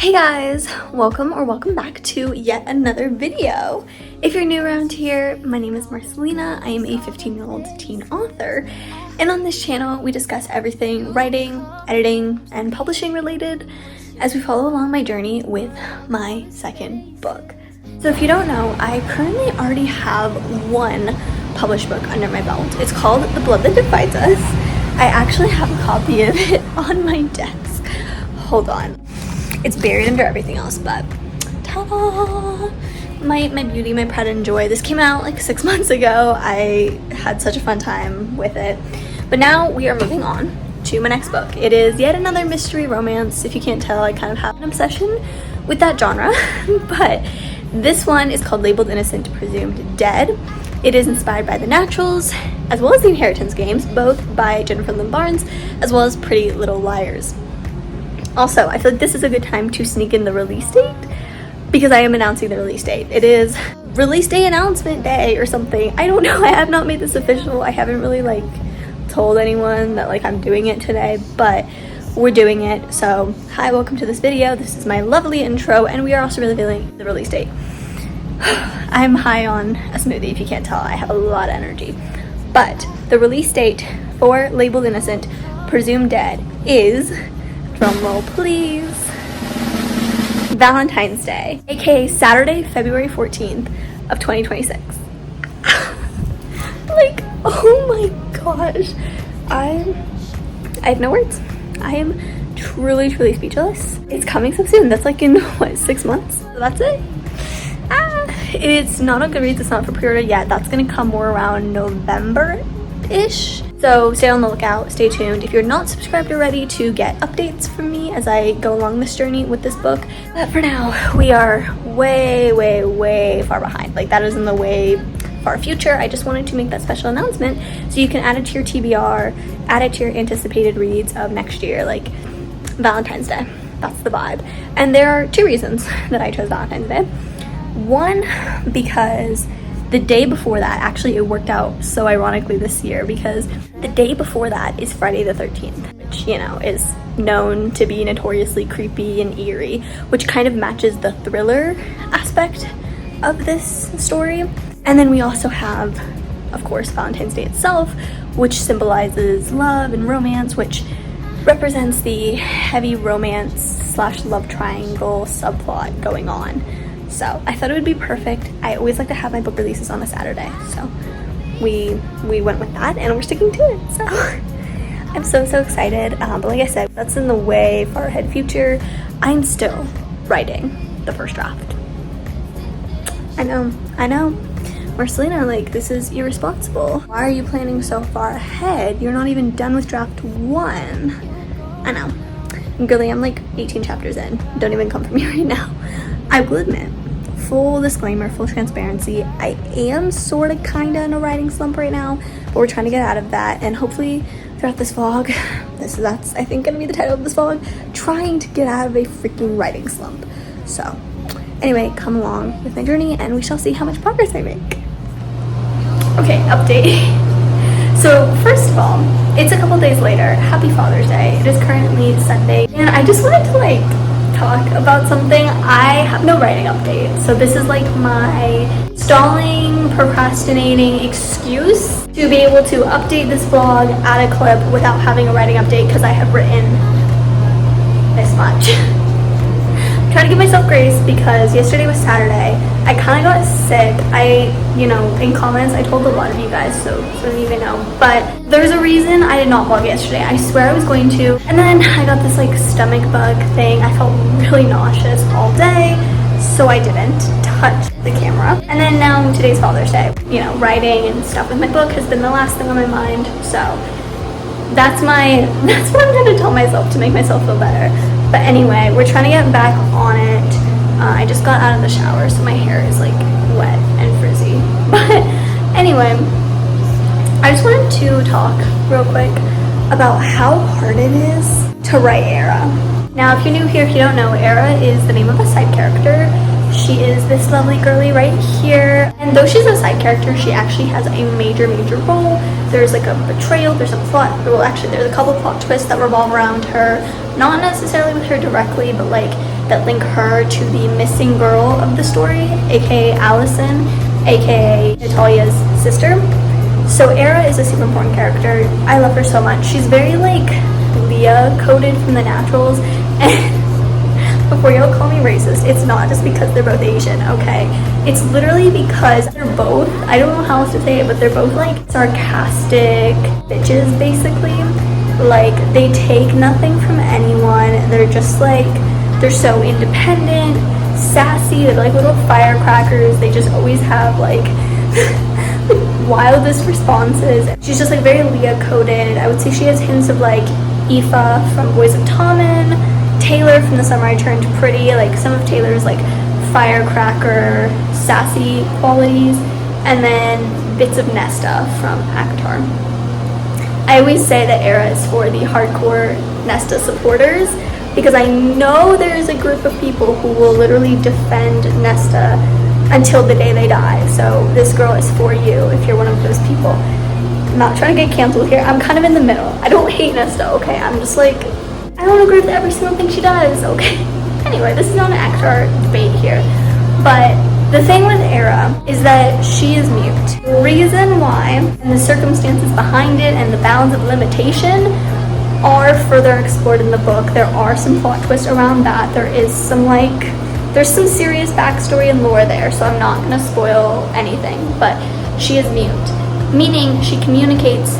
Hey guys, welcome back to yet another video. If you're new around here, my name is Marcelina. I am a 15-year-old teen author, and on this channel we discuss everything writing, editing, and publishing related as we follow along my journey with my second book. So if you don't know, I currently already have one published book under my belt. It's called The Blood That Divides Us. I actually have a copy of it on my desk. Hold on. It's buried under everything else, but ta-da! My beauty, my pride and joy. This came out like 6 months ago. I had such a fun time with it. But now we are moving on to my next book. It is yet another mystery romance. If you can't tell, I kind of have an obsession with that genre. But this one is called Labeled Innocent, Presumed Dead. It is inspired by The Naturals, as well as The Inheritance games, both by Jennifer Lynn Barnes, as well as Pretty Little Liars. Also, I feel like this is a good time to sneak in the release date because I am announcing the release date. It is release day announcement day or something. I don't know. I have not made this official. I haven't really told anyone that I'm doing it today, but we're doing it. So hi, welcome to this video. This is my lovely intro, and we are also revealing the release date. I'm high on a smoothie. If you can't tell, I have a lot of energy. But the release date for Labeled Innocent, Presumed Dead is, drumroll please, Valentine's Day, aka Saturday, February 14th of 2026. Oh my gosh. I have no words. I am truly speechless. It's coming so soon. That's in, what, 6 months? So that's it. It's not on Goodreads. It's not for pre-order yet. That's gonna come more around November-ish. So stay on the lookout, stay tuned. If you're not subscribed already, to get updates from me as I go along this journey with this book. But for now, we are way far behind. That is in the way far future. I just wanted to make that special announcement so you can add it to your TBR, add it to your anticipated reads of next year, Valentine's Day. That's the vibe. And there are 2 reasons that I chose Valentine's Day. One, because the day before that, actually it worked out so ironically this year, because the day before that is Friday the 13th, which, is known to be notoriously creepy and eerie, which kind of matches the thriller aspect of this story. And then we also have, of course, Valentine's Day itself, which symbolizes love and romance, which represents the heavy romance / love triangle subplot going on. So I thought it would be perfect. I always like to have my book releases on a Saturday, so we went with that, and we're sticking to it. So I'm so excited. But like I said, that's in the way far ahead future. I'm still writing the first draft. I know. Marcelina, this is irresponsible. Why are you planning so far ahead? You're not even done with draft 1. I know. Girlie, I'm 18 chapters in. Don't even come for me right now. I will admit, full disclaimer, full transparency, I am kinda in a writing slump right now, but we're trying to get out of that, and hopefully throughout this vlog, that's I think gonna be the title of this vlog, trying to get out of a freaking writing slump. So anyway, come along with my journey and we shall see how much progress I make. Okay, update. So first of all, it's a couple days later. Happy Father's Day. It is currently Sunday, and I just wanted to talk about something. I have no writing update, so this is my stalling, procrastinating excuse to be able to update this vlog, add a clip without having a writing update, because I have written this much. Try to give myself grace because yesterday was Saturday. I kind of got sick. In comments, I told a lot of you guys, so I don't even know. But there's a reason I did not vlog yesterday. I swear I was going to. And then I got this stomach bug thing. I felt really nauseous all day, so I didn't touch the camera. And then now today's Father's Day. Writing and stuff with my book has been the last thing on my mind. So that's what I'm gonna tell myself to make myself feel better. But anyway, we're trying to get back on it. I just got out of the shower, so my hair is wet and frizzy. But anyway, I just wanted to talk real quick about how hard it is to write Era. Now, if you're new here, if you don't know, Era is the name of a side character. She is this lovely girly right here, and though she's a side character, she actually has a major role. There's a betrayal, there's a plot, well actually there's a couple plot twists that revolve around her, not necessarily with her directly, but that link her to the missing girl of the story, aka Allison, aka Natalia's sister. So Era is a super important character. I love her so much. She's very like Leah coded from the Naturals. And before y'all call me racist, it's not just because they're both Asian, okay? It's literally because they're both, I don't know how else to say it, but they're both like sarcastic bitches basically. Like they take nothing from anyone. They're just like, they're so independent, sassy, they're like little firecrackers. They just always have like wildest responses. She's just like very Leah coded. I would say she has hints of like Aoife from Boys of Tommen, Taylor from The Summer I Turned Pretty, like some of Taylor's like firecracker, sassy qualities, and then bits of Nesta from Avatar. I always say that Era is for the hardcore Nesta supporters because I know there's a group of people who will literally defend Nesta until the day they die. So this girl is for you if you're one of those people. I'm not trying to get canceled here. I'm kind of in the middle. I don't hate Nesta, okay? I'm just like, I don't agree with every single thing she does, okay? Anyway, this is not an Avatar debate here. But the thing with Era is that she is mute. The reason why and the circumstances behind it and the bounds of limitation are further explored in the book. There are some plot twists around that. There's some serious backstory and lore there, so I'm not going to spoil anything, but she is mute, meaning she communicates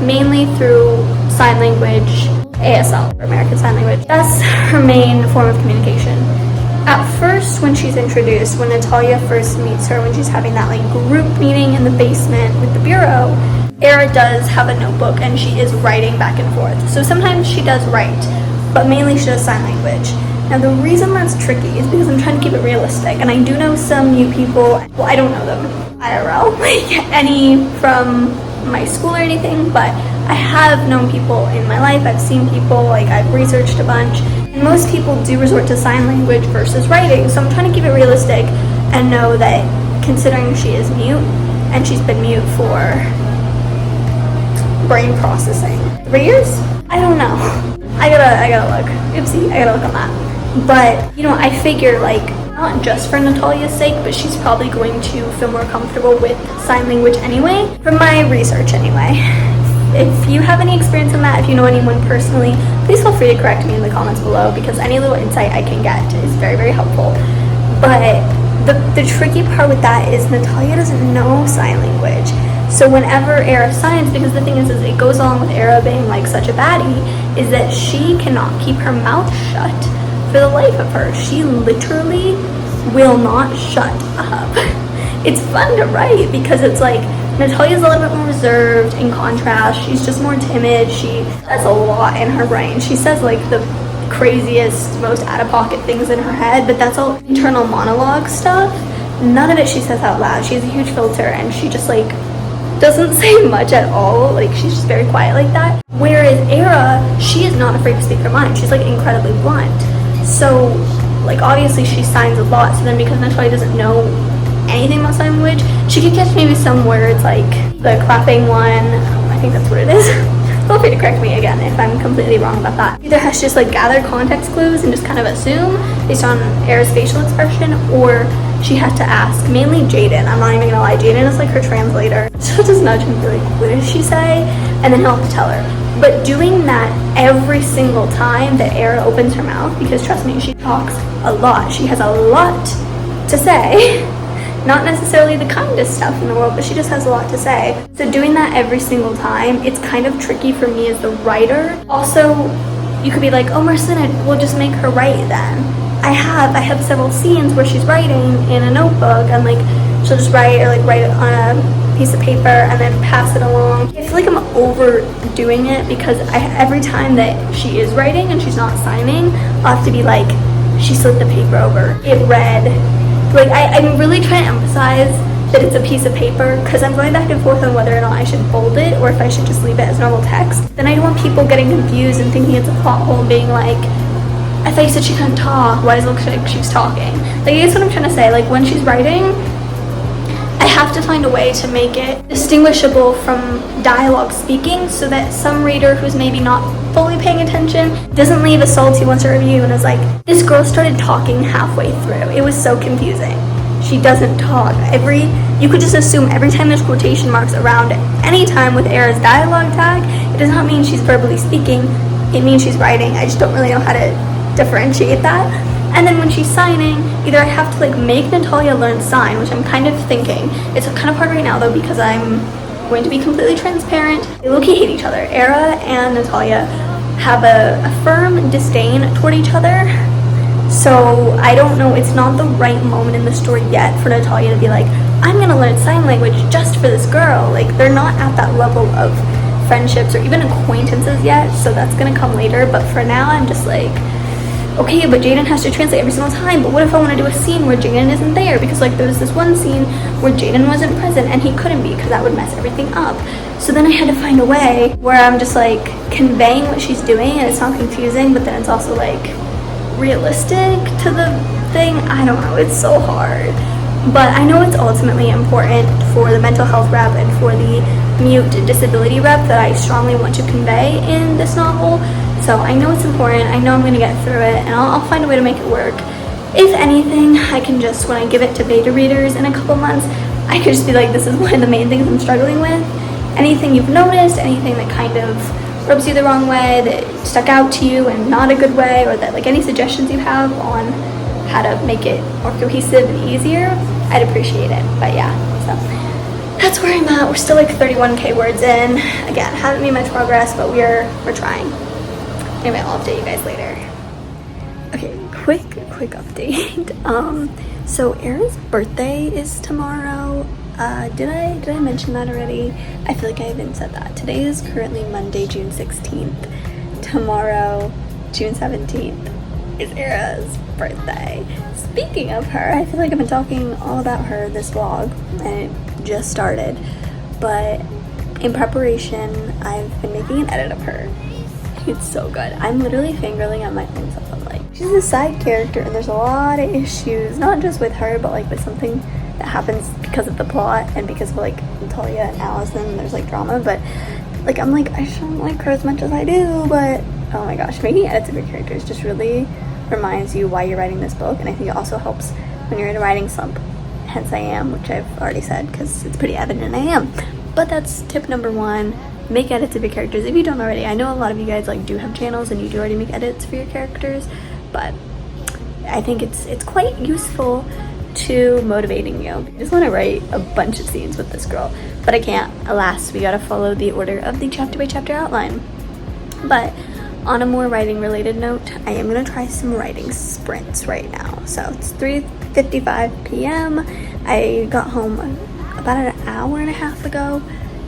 mainly through sign language, ASL, or American Sign Language. That's her main form of communication. At first, when she's introduced, when Natalia first meets her, when she's having that like group meeting in the basement with the bureau, Era does have a notebook and she is writing back and forth. So sometimes she does write, but mainly she does sign language. Now the reason that's tricky is because I'm trying to keep it realistic, and I do know some new people, well I don't know them IRL, like any from my school or anything, but I have known people in my life, I've seen people, like I've researched a bunch, and most people do resort to sign language versus writing, so I'm trying to keep it realistic and know that considering she is mute, and she's been mute for brain processing 3 years? I don't know. I gotta look. Oopsie, I gotta look on that. But, you know, I figure, like, not just for Natalia's sake, but she's probably going to feel more comfortable with sign language anyway, from my research anyway. If you have any experience in that, if you know anyone personally, please feel free to correct me in the comments below, because any little insight I can get is very, very helpful. But the tricky part with that is Natalia doesn't know sign language. So whenever Era signs, because the thing is it goes along with Era being like such a baddie, is that she cannot keep her mouth shut for the life of her. She literally will not shut up. It's fun to write because it's like Natalia's a little bit more reserved. In contrast, she's just more timid. She says a lot in her brain. She says like the craziest, most out-of-pocket things in her head, but that's all internal monologue stuff. None of it she says out loud. She has a huge filter and she just like doesn't say much at all. Like she's just very quiet like that. Whereas Era, she is not afraid to speak her mind. She's like incredibly blunt. So like obviously she signs a lot, so then because Natalia doesn't know anything about sign language, she could catch maybe some words like the clapping one, I think that's what it is. Feel free to correct me again if I'm completely wrong about that. Either has to just like gather context clues and just kind of assume based on Era's facial expression, or she has to ask, mainly Jaden. I'm not even gonna lie, Jaden is like her translator. She'll just nudge and be like, what did she say? And then he'll have to tell her. But doing that every single time that Era opens her mouth, because trust me, she talks a lot. She has a lot to say. Not necessarily the kindest stuff in the world, but she just has a lot to say. So doing that every single time, it's kind of tricky for me as the writer. Also, you could be like, oh Marcina, we'll just make her write then. I have several scenes where she's writing in a notebook and like she'll just write or like write it on a piece of paper and then pass it along. I feel like I'm overdoing it because every time that she is writing and she's not signing, I'll have to be like, she slid the paper over, it read. Like I'm really trying to emphasize that it's a piece of paper because I'm going back and forth on whether or not I should bold it or if I should just leave it as normal text. Then I don't want people getting confused and thinking it's a plot hole and being like, I thought you said she couldn't talk, why does it look like she's talking? Like, I guess what I'm trying to say, like when she's writing, I have to find a way to make it distinguishable from dialogue speaking so that some reader who's maybe not fully paying attention. Doesn't leave a salty wants a review and is like, this girl started talking halfway through. It was so confusing. She doesn't talk. You could just assume every time there's quotation marks around any time with Era's dialogue tag, it does not mean she's verbally speaking. It means she's writing. I just don't really know how to differentiate that. And then when she's signing, either I have to like make Natalia learn sign, which I'm kind of thinking. It's kind of hard right now though because I'm going to be completely transparent. They low-key hate each other. Era and Natalia have a firm disdain toward each other. So I don't know, it's not the right moment in the story yet for Natalia to be like, I'm gonna learn sign language just for this girl. Like, they're not at that level of friendships or even acquaintances yet, so that's gonna come later. But for now, I'm just like, okay, but Jaden has to translate every single time. But what if I want to do a scene where Jaden isn't there? Because like there was this one scene where Jaden wasn't present and he couldn't be because that would mess everything up. So then I had to find a way where I'm just like conveying what she's doing and it's not confusing, but then it's also like realistic to the thing. I don't know, it's so hard. But I know it's ultimately important for the mental health rep and for the mute disability rep that I strongly want to convey in this novel. So I know it's important, I know I'm going to get through it, and I'll find a way to make it work. If anything, I can just, when I give it to beta readers in a couple months, I could just be like, this is one of the main things I'm struggling with. Anything you've noticed, anything that kind of rubs you the wrong way, that stuck out to you in not a good way, or that like any suggestions you have on how to make it more cohesive and easier, I'd appreciate it. But yeah, so that's where I'm at. We're still like 31k words in. Again, haven't made much progress, but we're trying. Anyway, I'll update you guys later. Okay, quick update. So Era's birthday is tomorrow. Did I mention that already? I feel like I haven't said that. Today is currently Monday, June 16th. Tomorrow, June 17th, is Era's birthday. Speaking of her, I feel like I've been talking all about her this vlog, and it just started. But in preparation, I've been making an edit of her. It's so good. I'm literally fangirling at my own self. I'm like, she's a side character and there's a lot of issues, not just with her, but like with something that happens because of the plot and because of like Natalia and Allison, there's like drama. But like, I'm like, I shouldn't like her as much as I do, but oh my gosh, making edits of your characters just really reminds you why you're writing this book. And I think it also helps when you're in a writing slump. Hence I am, which I've already said because it's pretty evident I am. But that's tip number one. Make edits of your characters if you don't already. I know a lot of you guys like do have channels and you do already make edits for your characters, but I think it's quite useful to motivating you. I just want to write a bunch of scenes with this girl, but I can't. Alas, we gotta follow the order of the chapter by chapter outline. But on a more writing related note, I am gonna try some writing sprints right now. So it's 3:55 p.m. I got home about an hour and a half ago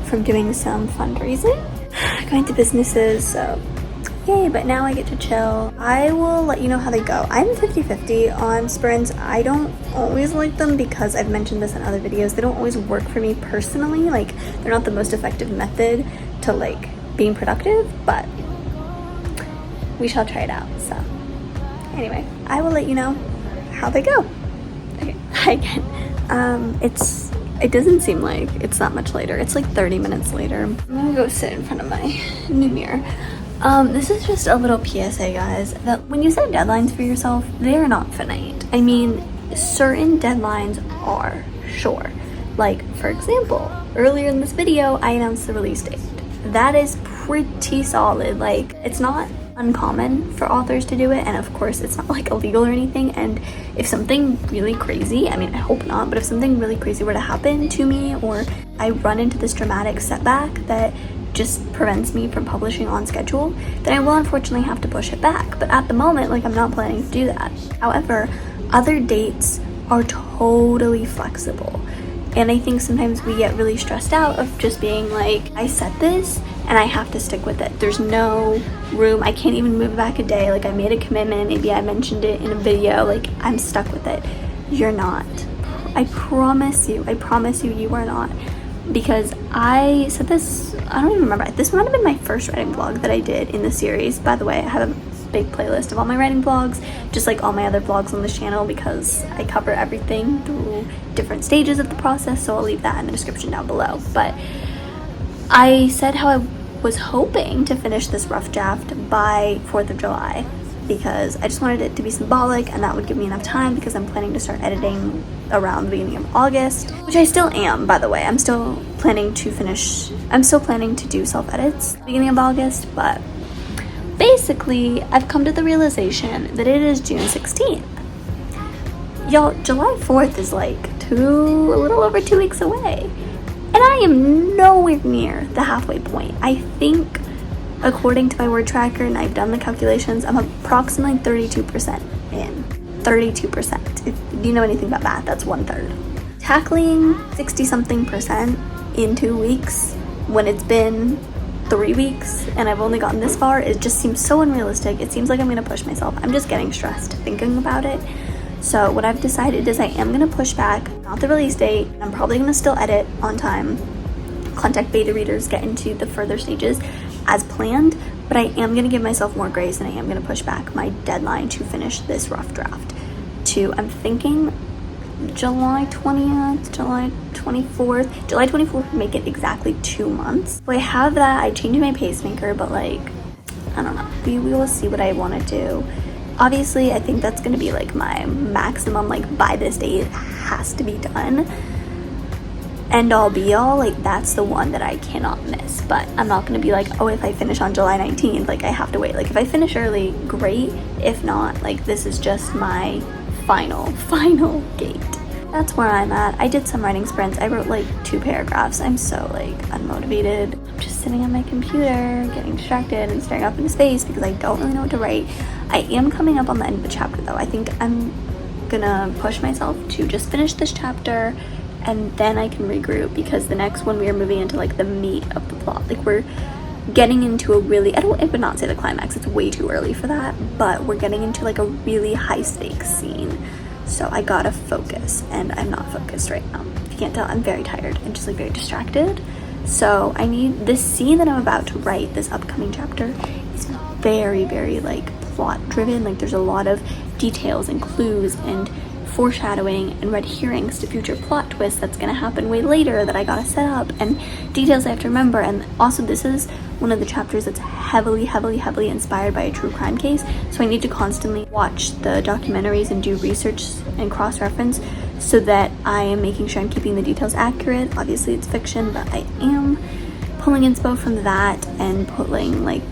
from doing some fundraising, going to businesses, so yay. But now I get to chill. I will let you know how they go. I'm 50-50 on sprints. I don't always like them because I've mentioned this in other videos. They don't always work for me personally. Like, they're not the most effective method to like being productive, but we shall try it out. So anyway, I will let you know how they go. Okay, hi again. It doesn't seem like it's that much later. It's like 30 minutes later. I'm gonna go sit in front of my new mirror. This is just a little PSA, guys, that when you set deadlines for yourself, they are not finite. I mean, certain deadlines are, sure. Like, for example, earlier in this video, I announced the release date. That is pretty solid. Like, it's not uncommon for authors to do it, and of course it's not like illegal or anything. And if something really crazy, I mean, I hope not, but if something really crazy were to happen to me, or I run into this dramatic setback that just prevents me from publishing on schedule, then I will unfortunately have to push it back. But at the moment, like, I'm not planning to do that. However, other dates are totally flexible, and I think sometimes we get really stressed out of just being like, I set this and I have to stick with it. There's no room. I can't even move back a day. Like, I made a commitment, maybe I mentioned it in a video, like, I'm stuck with it. You're not. I promise you, you are not. Because I said this, I don't even remember. This might have been my first writing vlog that I did in the series. By the way, I have a big playlist of all my writing vlogs, just like all my other vlogs on this channel, because I cover everything through different stages of the process, so I'll leave that in the description down below. But I said how I was hoping to finish this rough draft by 4th of July because I just wanted it to be symbolic and that would give me enough time because I'm planning to start editing around the beginning of August, which I still am, by the way. I'm still planning to do self-edits beginning of August, but basically I've come to the realization that it is June 16th. Y'all, July 4th is like a little over 2 weeks away. And I am nowhere near the halfway point. I think, according to my word tracker, and I've done the calculations, I'm approximately 32% in. 32%. If you know anything about math, that's 1/3. Tackling 60-something% in 2 weeks when it's been 3 weeks and I've only gotten this far, it just seems so unrealistic. It seems like I'm gonna push myself. I'm just getting stressed thinking about it. So what I've decided is I am going to push back, not the release date. I'm probably going to still edit on time, contact beta readers, get into the further stages as planned, but I am going to give myself more grace and I am going to push back my deadline to finish this rough draft to, I'm thinking, July 20th, July 24th. July 24th would make it exactly 2 months. So I have that. I changed my pacemaker, but like, I don't know. We will see what I want to do. Obviously, I think that's going to be like my maximum, like by this date, it has to be done. End all be all, like that's the one that I cannot miss. But I'm not going to be like, oh, if I finish on July 19th, like I have to wait. Like if I finish early, great. If not, like this is just my final gate. That's where I'm at. I did some writing sprints. I wrote like 2 paragraphs. I'm so like unmotivated. I'm just sitting on my computer, getting distracted and staring up into space because I don't really know what to write. I am coming up on the end of the chapter though. I think I'm gonna push myself to just finish this chapter and then I can regroup because the next one we are moving into like the meat of the plot. Like we're getting into a really, I would not say the climax, it's way too early for that, but we're getting into like a really high stakes scene. So I gotta focus and I'm not focused right now. If you can't tell, I'm very tired and just like very distracted. So I need this scene that I'm about to write, this upcoming chapter, is very, very like plot driven. Like there's a lot of details and clues and foreshadowing and red herrings to future plot twists that's gonna happen way later that I gotta set up and details I have to remember. And also this is one of the chapters that's heavily inspired by a true crime case, so I need to constantly watch the documentaries and do research and cross-reference so that I am making sure I'm keeping the details accurate. Obviously it's fiction, but I am pulling inspo from that and pulling like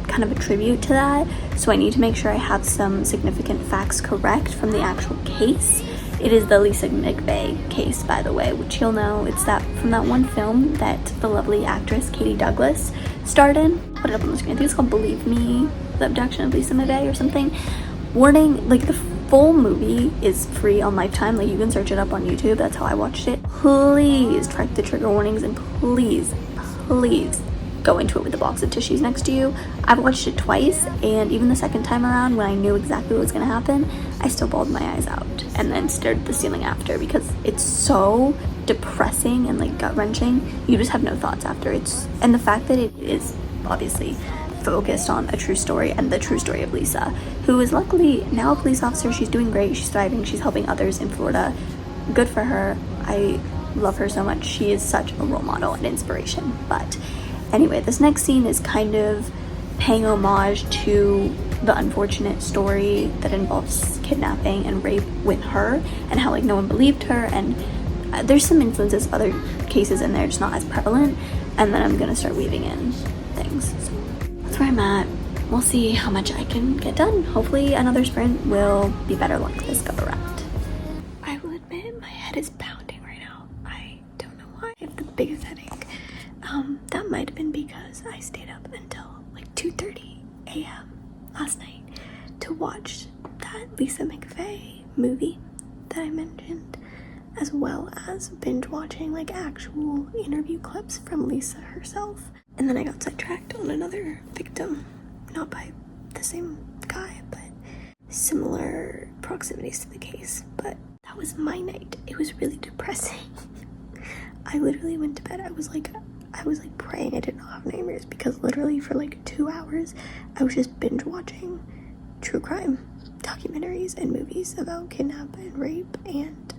kind of a tribute to that, so I need to make sure I have some significant facts correct from the actual case. It is the Lisa McVeigh case, by the way, which you'll know, it's that from that one film that the lovely actress Katie Douglas starred in. Put it up on the screen. I think it's called Believe Me, The Abduction of Lisa McVeigh or something. Warning, like the full movie is free on Lifetime, like you can search it up on YouTube. That's how I watched it. Please track the trigger warnings and please go into it with a box of tissues next to you. I've watched it twice and even the second time around when I knew exactly what was going to happen, I still bawled my eyes out and then stared at the ceiling after because it's so depressing and like gut-wrenching. You just have no thoughts after. And the fact that it is obviously focused on a true story and the true story of Lisa, who is luckily now a police officer. She's doing great, she's thriving, she's helping others in Florida. Good for her. I love her so much. She is such a role model and inspiration. But anyway, this next scene is kind of paying homage to the unfortunate story that involves kidnapping and rape with her and how like no one believed her, and there's some influences of other cases in there, just not as prevalent. And then I'm gonna start weaving in things. So that's where I'm at. We'll see how much I can get done. Hopefully another sprint will be better luck this go around. I will admit my head is pounding right now. I don't know why. I have the biggest headache. That might have been because I stayed up until like 2:30 a.m. last night to watch that Lisa McVeigh movie that I mentioned, as well as binge watching like actual interview clips from Lisa herself. And then I got sidetracked on another victim, not by the same guy, but similar proximities to the case. But that was my night. It was really depressing. I literally went to bed. I was like praying I did not have nightmares, because literally for like 2 hours I was just binge watching true crime documentaries and movies about kidnap and rape, and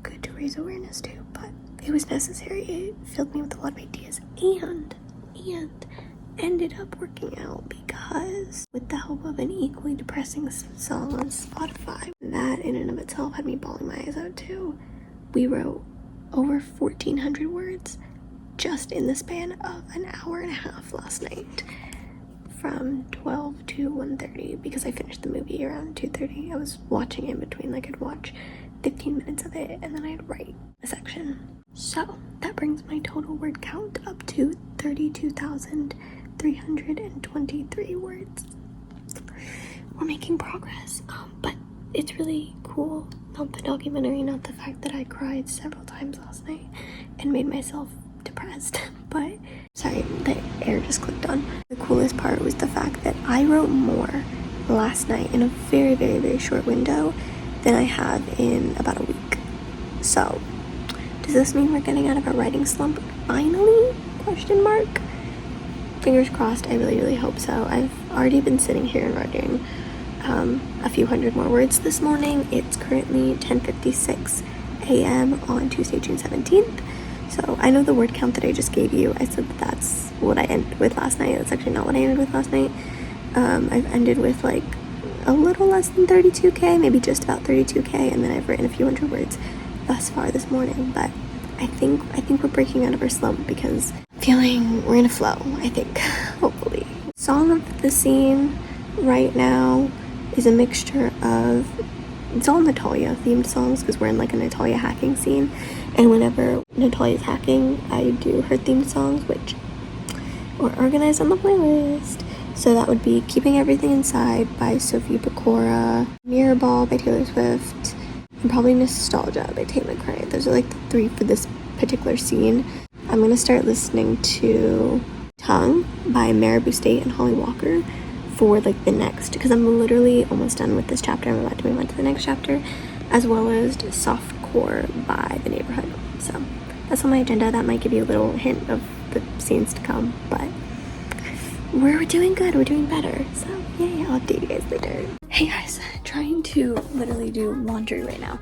good to raise awareness too, but it was necessary. It filled me with a lot of ideas, and and ended up working out because with the help of an equally depressing song on Spotify, that in and of itself had me bawling my eyes out too. We wrote over 1,400 words just in the span of an hour and a half last night, from 12 to 1:30, because I finished the movie around 2:30. I was watching in between, like I'd watch 15 minutes of it and then I'd write a section. So that brings my total word count up to 32,323 words. We're making progress, but it's really cool. Not the documentary, not the fact that I cried several times last night and made myself depressed, but sorry, the air just clicked on. The coolest part was the fact that I wrote more last night in a very, very, very short window than I have in about a week. So does this mean we're getting out of a writing slump finally? Question mark. Fingers crossed. I really, really hope so. I've already been sitting here and writing a few hundred more words this morning. It's currently 10:56 a.m. on Tuesday, June 17th. So I know the word count that I just gave you, I said that that's what I ended with last night. That's actually not what I ended with last night. I've ended with like a little less than 32k, maybe just about 32k, and then I've written a few hundred words thus far this morning. But I think we're breaking out of our slump because feeling we're in a flow, I think, hopefully. Song of the scene right now is a mixture of, it's all Natalia themed songs because we're in like a Natalia hacking scene, and whenever Natalia's hacking I do her themed songs, which were organized on the playlist. So that would be Keeping Everything Inside by Sophie Pecora, Mirror Ball by Taylor Swift, and probably Nostalgia by Tate McRae. Those are like the three for this particular scene. I'm gonna start listening to Tongue by Marabou State and Holly Walker for like the next, because I'm literally almost done with this chapter. I'm about to move on to the next chapter, as well as Softcore by The Neighborhood. So that's on my agenda. That might give you a little hint of the scenes to come, but we're doing good. We're doing better. So yay, I'll update you guys later. Hey guys, trying to literally do laundry right now,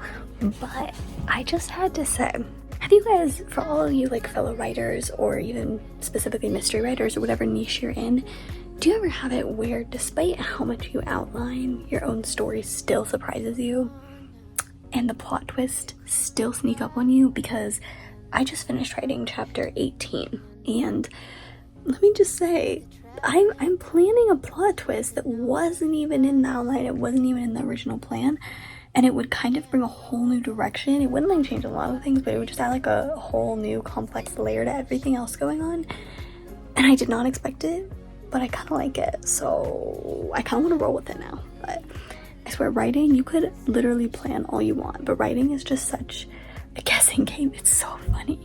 but I just had to say, have you guys, for all of you like fellow writers or even specifically mystery writers or whatever niche you're in, do you ever have it where despite how much you outline, your own story still surprises you and the plot twists still sneak up on you? Because I just finished writing chapter 18 and let me just say, I'm planning a plot twist that wasn't even in the outline, it wasn't even in the original plan, and it would kind of bring a whole new direction. It wouldn't like change a lot of things, but it would just add like a whole new complex layer to everything else going on, and I did not expect it, but I kind of like it, so I kind of want to roll with it now. But I swear, writing, you could literally plan all you want, but writing is just such a guessing game. It's so funny.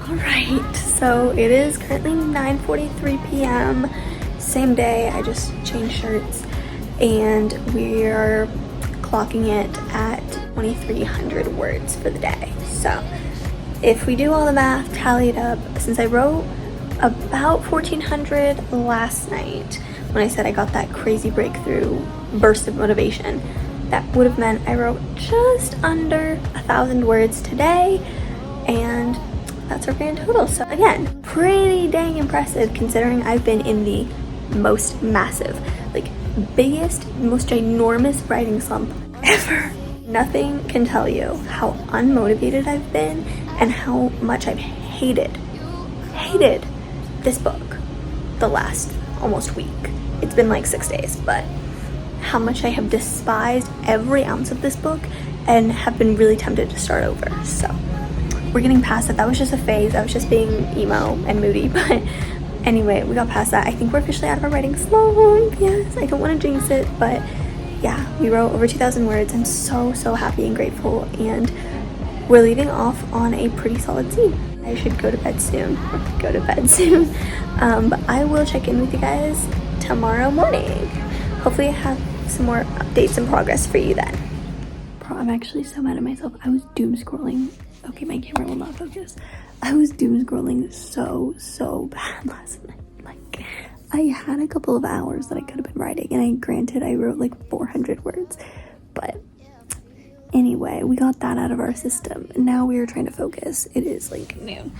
Alright, so it is currently 9:43 p.m. Same day, I just changed shirts, and we are clocking it at 2,300 words for the day. So if we do all the math, tally it up, since I wrote about 1,400 last night when I said I got that crazy breakthrough burst of motivation, that would have meant I wrote just under 1,000 words today, and that's our grand total. So again, pretty dang impressive considering I've been in the most massive, like biggest, most ginormous writing slump ever. Nothing can tell you how unmotivated I've been and how much I've hated this book the last almost week. It's been like 6 days, but how much I have despised every ounce of this book and have been really tempted to start over. So we're getting past that. That was just a phase. I was just being emo and moody, but anyway, we got past that. I think we're officially out of our writing slump. Yes, I don't want to jinx it, but yeah, we wrote over 2,000 words. I'm so happy and grateful, and we're leaving off on a pretty solid scene. I should go to bed soon. But I will check in with you guys tomorrow morning. Hopefully I have some more updates and progress for you then. Bro, I'm actually so mad at myself. I was doom scrolling. Okay, my camera will not focus. I was doom scrolling so bad last night. Like, I had a couple of hours that I could have been writing, and granted I wrote like 400 words, but anyway, we got that out of our system, and now we are trying to focus. It is like noon,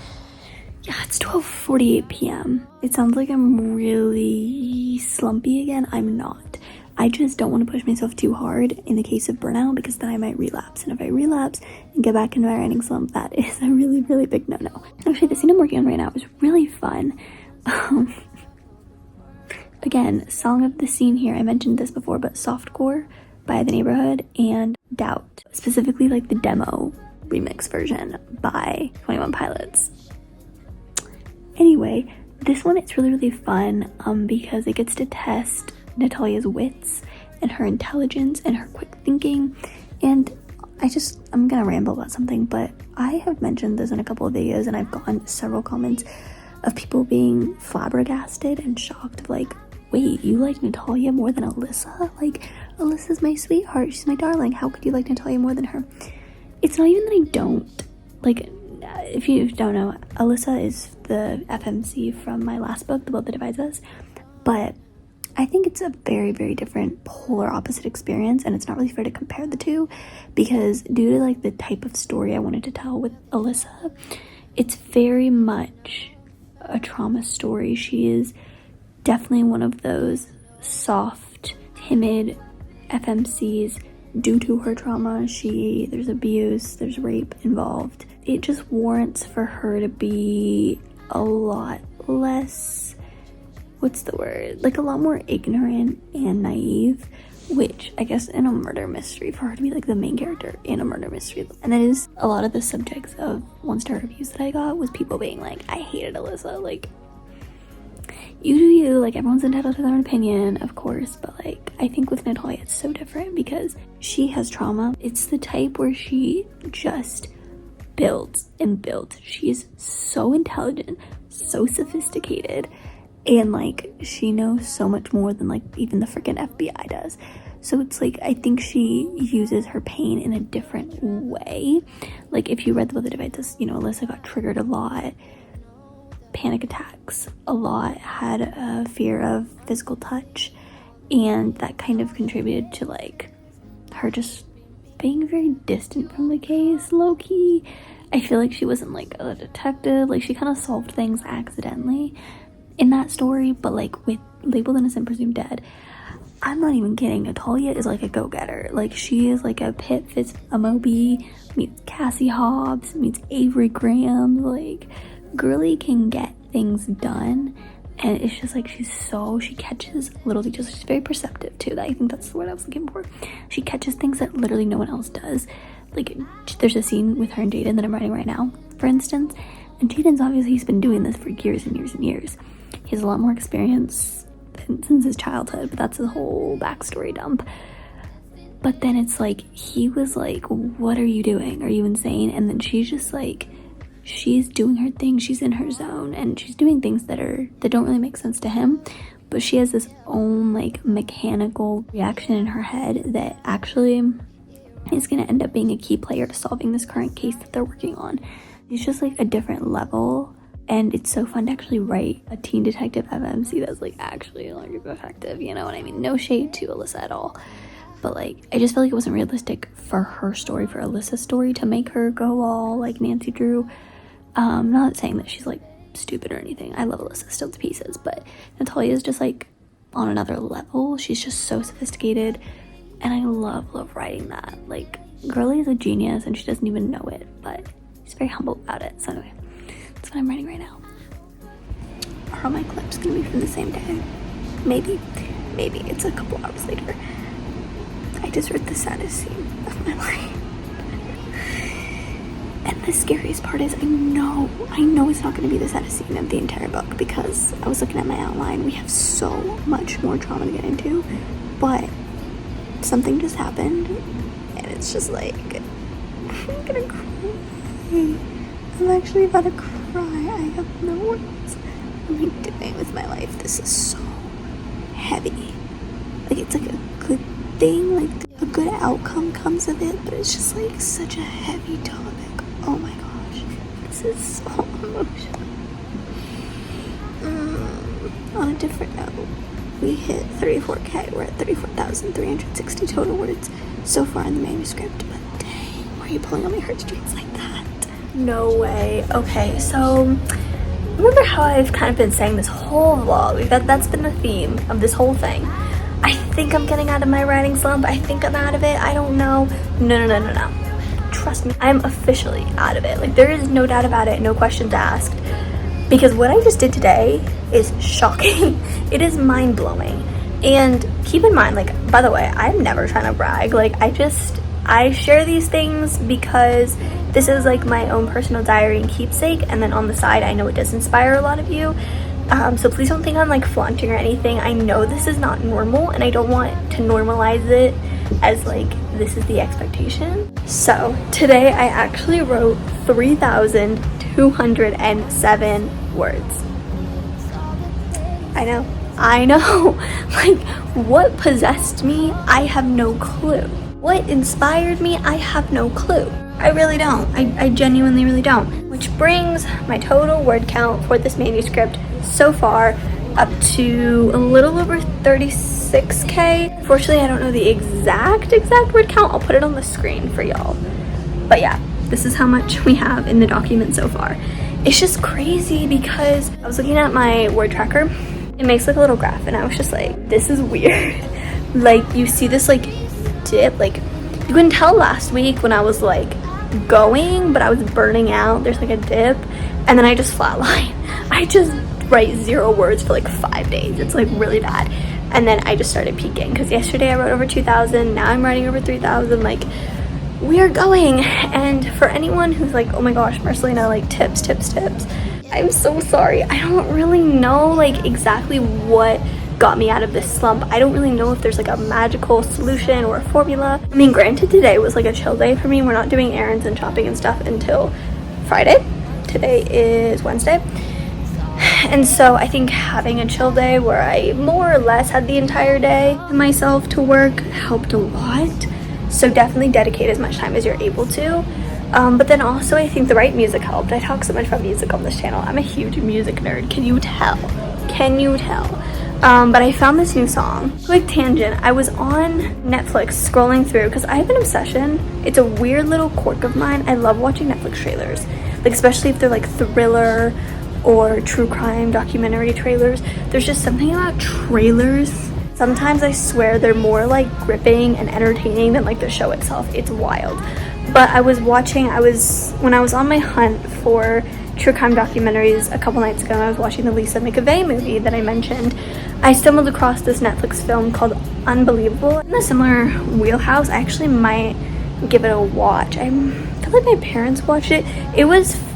Yeah, it's 12:48 p.m. It sounds like I'm really slumpy again. I'm not. I just don't want to push myself too hard in the case of burnout, because then I might relapse. And if I relapse and get back into my writing slump, that is a really, really big no-no. Actually, the scene I'm working on right now is really fun. Again, song of the scene here, I mentioned this before, but Softcore by The Neighborhood and Doubt, specifically like the demo remix version by 21 Pilots. Anyway, this one, it's really, really fun because it gets to test Natalia's wits and her intelligence and her quick thinking. And I'm gonna ramble about something, but I have mentioned this in a couple of videos and I've gotten several comments of people being flabbergasted and shocked, like, wait, you like Natalia more than Alyssa? Like, Alyssa's my sweetheart, she's my darling, how could you like Natalia more than her? It's not even that I don't. Like, if you don't know, Alyssa is the FMC from my last book, The Boat That Divides Us, but I think it's a very, very different polar opposite experience, and it's not really fair to compare the two, because due to like the type of story I wanted to tell with Alyssa, it's very much a trauma story. She is definitely one of those soft, timid FMCs due to her trauma. There's abuse, there's rape involved. It just warrants for her to be a lot less, what's the word? Like a lot more ignorant and naive, which I guess in a murder mystery, for her to be like the main character in a murder mystery. And that is a lot of the subjects of one-star reviews that I got, was people being like, I hated Alyssa. Like, you do you, like everyone's entitled to their own opinion, of course, but like I think with Natalia it's so different because she has trauma. It's the type where she just builds and builds. She is so intelligent, so sophisticated, and like she knows so much more than like even the freaking FBI does. So it's like, I think she uses her pain in a different way. Like if you read The Boat That Divides Us, you know, Alyssa got triggered a lot, panic attacks a lot, had a fear of physical touch, and that kind of contributed to like her just being very distant from the case, low-key. I feel like she wasn't like a detective, like she kind of solved things accidentally in that story. But like with Labeled Innocent Presumed Dead, I'm not even kidding, Natalia is like a go-getter. Like she is like a Pitt Fitz Amobi meets Cassie Hobbs meets Avery Graham. Like girly can get things done, and it's just like she catches little details. She's very perceptive too. I think that's the word I was looking for. She catches things that literally no one else does. Like there's a scene with her and Jaden that I'm writing right now, for instance, and Jaden's obviously, he's been doing this for years and years and years. He has a lot more experience since his childhood, but that's a whole backstory dump. But then it's like, he was like, what are you doing? Are you insane? And then she's just like, she's doing her thing, she's in her zone, and she's doing things that don't really make sense to him, but she has this own like mechanical reaction in her head that actually is going to end up being a key player to solving this current case that they're working on. It's just like a different level, and it's so fun to actually write a teen detective FMC that's like actually like effective, you know what I mean? No shade to Alyssa at all, but like I just felt like it wasn't realistic for her story, for Alyssa's story, to make her go all like Nancy Drew. Not saying that she's like stupid or anything. I love Alyssa still to pieces, but Natalia is just like on another level. She's just so sophisticated, and I love writing that. Like girly is a genius and she doesn't even know it, but she's very humble about it. So anyway, that's what I'm writing right now. Are all my clips gonna be from the same day? Maybe it's a couple hours later. I just wrote the saddest scene of my life. And the scariest part is I know it's not going to be the saddest scene of the entire book, because I was looking at my outline. We have so much more trauma to get into, but something just happened, and it's just like, I'm gonna cry. I'm actually about to cry. I have no words. What am I doing with my life? This is so heavy. Like, it's like a good thing, like a good outcome comes of it, but it's just like such a heavy topic. Oh my gosh, this is so emotional. On a different note, we hit 34K. We're at 34,360 total words so far in the manuscript, but dang, why are you pulling on my heartstrings like that? No way. Okay, so remember how I've kind of been saying this whole vlog, that's been the theme of this whole thing. I think I'm getting out of my writing slump. I think I'm out of it. I don't know. No. Trust me, I'm officially out of it. Like, there is no doubt about it, no questions asked. Because what I just did today is shocking. It is mind-blowing. And keep in mind, like, by the way, I'm never trying to brag. Like, I share these things because this is like my own personal diary and keepsake, and then on the side I know it does inspire a lot of you, so please don't think I'm like flaunting or anything. I know this is not normal, and I don't want to normalize it as like this is the expectation. So today I actually wrote 3,207 words. I know. Like, what possessed me? I have no clue. What inspired me? I have no clue. I really don't. I genuinely really don't. Which brings my total word count for this manuscript so far up to a little over 36K. Unfortunately, I don't know the exact word count. I'll put it on the screen for y'all. But yeah, this is how much we have in the document so far. It's just crazy because I was looking at my word tracker. It makes like a little graph, and I was just like, this is weird. Like, you see this like dip, like you couldn't tell last week when I was like going, but I was burning out. There's like a dip, and then I just flatline. I just write 0 words for like 5 days. It's like really bad. And then I just started peaking because yesterday I wrote over 2,000. Now I'm writing over 3,000. Like, we are going. And for anyone who's like, oh my gosh, Marcelina, like tips, I'm so sorry. I don't really know like exactly what got me out of this slump. I don't really know if there's like a magical solution or a formula. I mean, granted, today was like a chill day for me. We're not doing errands and shopping and stuff until Friday. Today is Wednesday. And so I think having a chill day where I more or less had the entire day to myself to work helped a lot. So definitely dedicate as much time as you're able to. But then also I think the right music helped. I talk so much about music on this channel. I'm a huge music nerd. Can you tell? But I found this new song. Quick tangent, I was on Netflix scrolling through because I have an obsession. It's a weird little quirk of mine. I love watching Netflix trailers, like especially if they're like thriller or true crime documentary trailers. There's just something about trailers. Sometimes I swear they're more like gripping and entertaining than like the show itself. It's wild. But when I was on my hunt for true crime documentaries a couple nights ago, and I was watching the Lisa McAvey movie that I mentioned, I stumbled across this Netflix film called Unbelievable. In a similar wheelhouse, I actually might give it a watch. I feel like my parents watched it.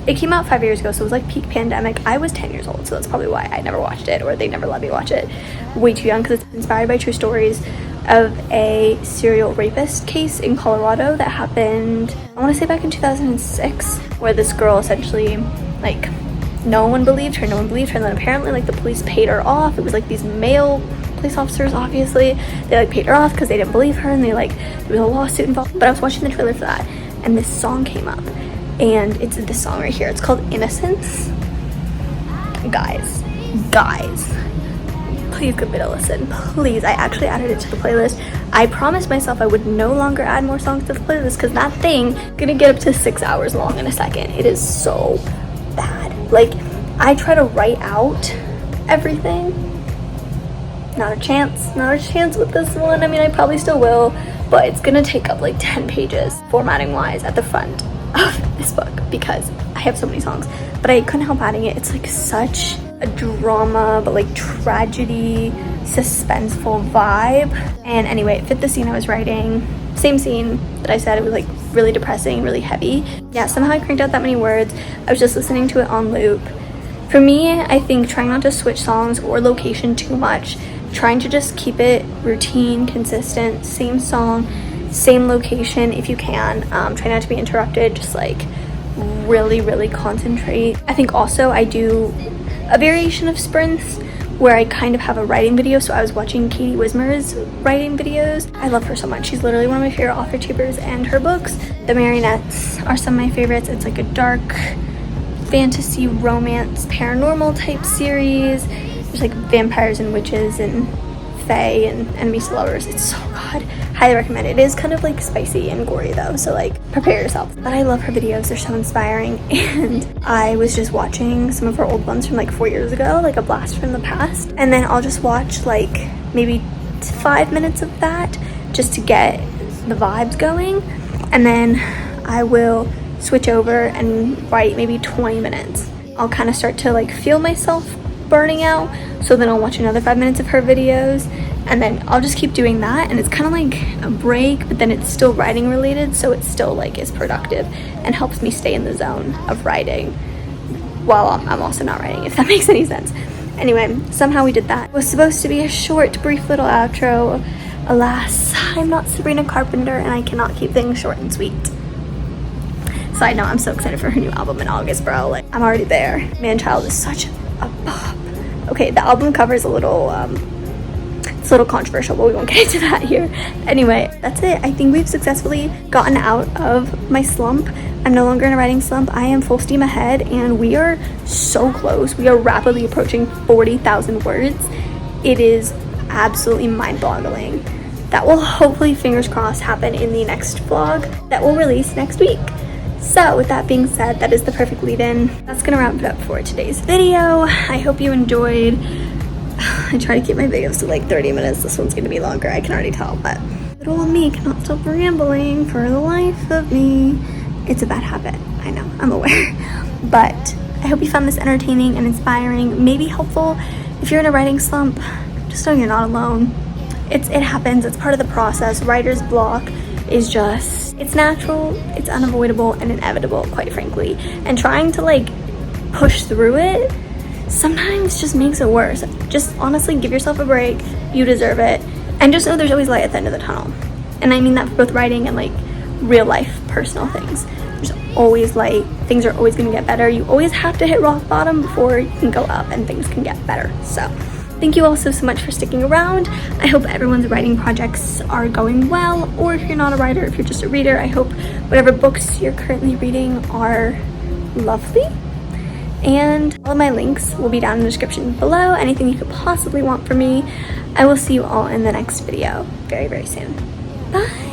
It came out 5 years ago, so it was like peak pandemic. I was 10 years old, so that's probably why I never watched it, or they never let me watch it. Way too young, because it's inspired by true stories of a serial rapist case in Colorado that happened, I want to say back in 2006, where this girl essentially, like, no one believed her, and then apparently like the police paid her off. It was like these male police officers, obviously, they like paid her off because they didn't believe her, and there was a lawsuit involved. But I was watching the trailer for that, and this song came up, and it's this song right here. It's called Innocence. Guys, please give it a listen, please. I actually added it to the playlist. I promised myself I would no longer add more songs to the playlist because that thing gonna get up to 6 hours long in a second. It is so bad. Like, I try to write out everything. Not a chance with this one. I mean, I probably still will, but it's gonna take up like 10 pages formatting wise at the front of this book because I have so many songs. But I couldn't help adding it. It's like such a drama, but like tragedy, suspenseful vibe. And anyway, it fit the scene I was writing. Same scene that I said, it was like really depressing, really heavy. Yeah, somehow I cranked out that many words. I was just listening to it on loop. For me, I think trying not to switch songs or location too much, trying to just keep it routine, consistent, same song, same location if you can. Try not to be interrupted, just like really concentrate. I think also I do a variation of sprints where I kind of have a writing video. So I was watching Katie Wismer's writing videos. I love her so much. She's literally one of my favorite author tubers, and her books, The Marionettes, are some of my favorites. It's like a dark fantasy, romance, paranormal type series. There's like vampires and witches and Fae and enemies to lovers. It's so good. Highly recommend it. It is kind of like spicy and gory though, so like prepare yourself. But I love her videos. They're so inspiring. And I was just watching some of her old ones from like 4 years ago, like a blast from the past. And then I'll just watch like maybe 5 minutes of that just to get the vibes going. And then I will switch over and write maybe 20 minutes. I'll kind of start to like feel myself burning out, so then I'll watch another 5 minutes of her videos, and then I'll just keep doing that. And it's kind of like a break, but then it's still writing related, so it still like is productive and helps me stay in the zone of writing while I'm also not writing, if that makes any sense. Anyway, somehow we did that. It was supposed to be a short, brief little outro. Alas, I'm not Sabrina Carpenter and I cannot keep things short and sweet. Side note, I'm so excited for her new album in August, bro. Like, I'm already there. Man Child is such a bop. Okay, the album cover is a little, it's a little controversial, but we won't get into that here. Anyway, that's it. I think we've successfully gotten out of my slump. I'm no longer in a writing slump. I am full steam ahead, and we are so close. We are rapidly approaching 40,000 words. It is absolutely mind-boggling. That will hopefully, fingers crossed, happen in the next vlog that will release next week. So with that being said, that is the perfect lead-in. That's gonna wrap it up for today's video. I hope you enjoyed. I try to keep my videos to like 30 minutes. This one's gonna be longer, I can already tell, but little old me cannot stop rambling for the life of me. It's a bad habit, I know, I'm aware. But I hope you found this entertaining and inspiring, maybe helpful. If you're in a writing slump, just know you're not alone. It happens, it's part of the process. Writer's block is just, it's natural, it's unavoidable, and inevitable, quite frankly. And trying to like push through it sometimes just makes it worse. Just honestly give yourself a break. You deserve it. And just know there's always light at the end of the tunnel. And I mean that for both writing and like real life personal things. There's always light. Things are always going to get better. You always have to hit rock bottom before you can go up and things can get better. So thank you all so much for sticking around. I hope everyone's writing projects are going well, or if you're not a writer, if you're just a reader, I hope whatever books you're currently reading are lovely. And all of my links will be down in the description below. Anything you could possibly want from me. I will see you all in the next video very, very soon. Bye!